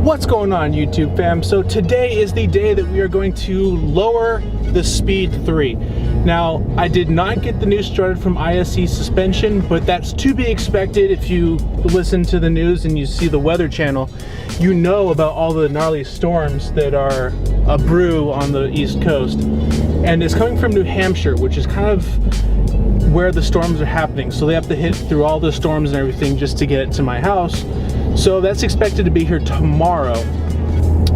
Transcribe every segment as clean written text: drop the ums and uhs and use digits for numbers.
What's going on, YouTube fam? So today is the day that we are going to lower the Speed 3. Now, I did not get the new started from ISC suspension, but that's to be expected. If you listen to the news and you see the Weather Channel, you know about all the gnarly storms that are a brew on the East Coast. And it's coming from New Hampshire, which is kind of where the storms are happening. So they have to hit through all the storms and everything just to get it to my house. So that's expected to be here tomorrow.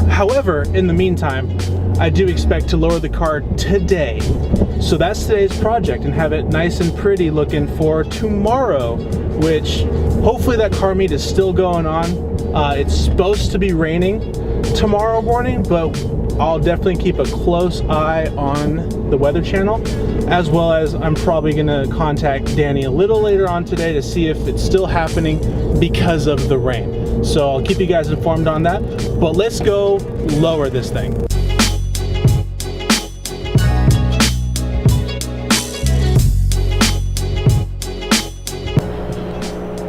However, in the meantime, I do expect to lower the car today. So that's today's project and have it nice and pretty looking for tomorrow, which hopefully that car meet is still going on. It's supposed to be raining tomorrow morning, but I'll definitely keep a close eye on the Weather Channel, as well as I'm probably gonna contact Danny a little later on today to see if it's still happening because of the rain. So I'll keep you guys informed on that, but let's go lower this thing.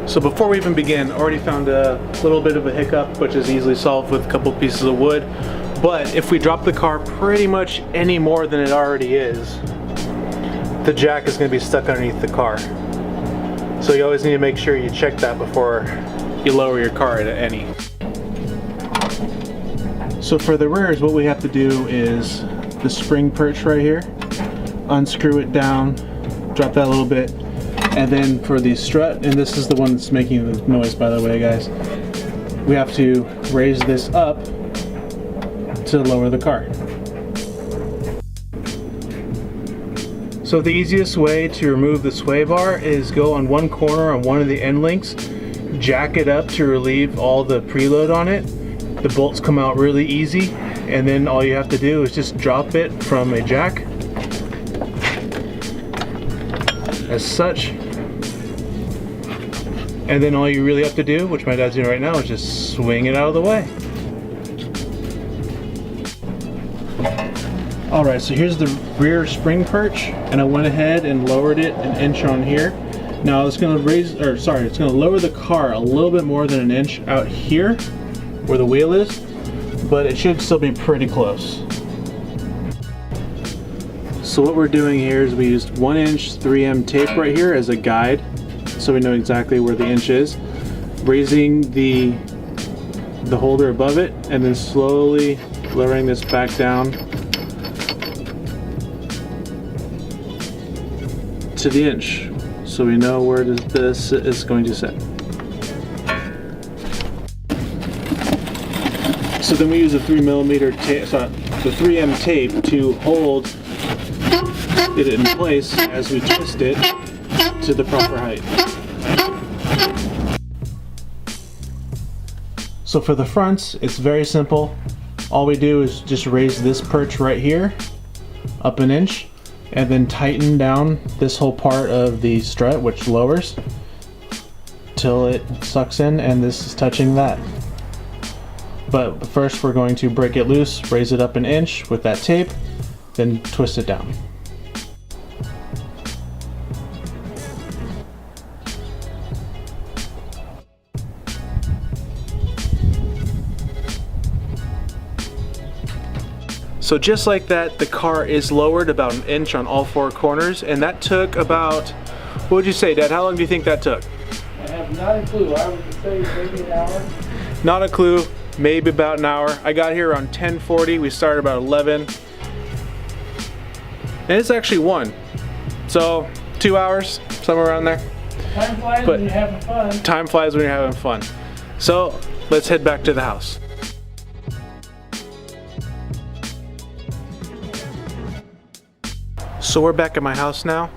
So before we even begin, I already found a little bit of a hiccup, which is easily solved with a couple pieces of wood. But if we drop the car pretty much any more than it already is, the jack is going to be stuck underneath the car. So you always need to make sure you check that before you lower your car at any. So for the rears, what we have to do is the spring perch right here, unscrew it down, drop that a little bit, and then for the strut, and this is the one that's making the noise by the way guys, we have to raise this up to lower the car. So the easiest way to remove the sway bar is go on one corner on one of the end links, jack it up to relieve all the preload on it. The bolts come out really easy, and then all you have to do is just drop it from a jack as such, and then all you really have to do, which my dad's doing right now, is just swing it out of the way. Alright, so here's the rear spring perch, and I went ahead and lowered it an inch on here. Now it's going to it's going to lower the car a little bit more than an inch out here where the wheel is, but it should still be pretty close. So what we're doing here is we used 1-inch 3M tape right here as a guide, so we know exactly where the inch is. Raising the holder above it, and then slowly lowering this back down to the inch, so we know where this is going to sit. So then we use a 3mm tape, the 3M tape to hold it in place as we twist it to the proper height. So for the fronts, it's very simple. All we do is just raise this perch right here up an inch, and then tighten down this whole part of the strut, which lowers till it sucks in, and this is touching that. But first we're going to break it loose, raise it up an inch with that tape, then twist it down. So just like that, the car is lowered about an inch on all four corners, and that took about, what would you say, Dad? How long do you think that took? I have not a clue. I would say maybe an hour. Not a clue, maybe about an hour. I got here around 10:40, we started about 11. And it's actually 1. So 2 hours, somewhere around there. Time flies when you're having fun. Time flies when you're having fun. So let's head back to the house. So we're back at my house now.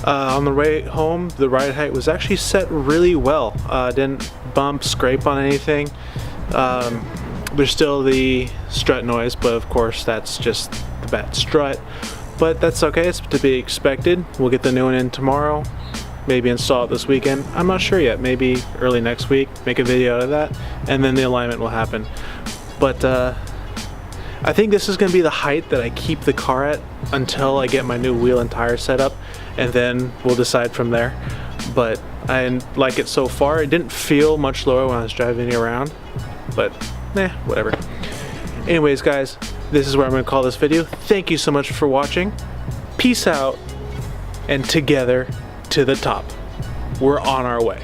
On the way home, the ride height was actually set really well. Didn't bump, scrape on anything. There's still the strut noise, but of course that's just the bad strut. But that's okay, it's to be expected. We'll get the new one in tomorrow, maybe install it this weekend. I'm not sure yet, maybe early next week, make a video out of that, and then the alignment will happen. But I think this is going to be the height that I keep the car at until I get my new wheel and tire set up, and then we'll decide from there. But I like it so far. It didn't feel much lower when I was driving it around, but whatever. Anyways, guys, this is where I'm gonna call this video. Thank you so much for watching. Peace out, and together to the top. We're on our way.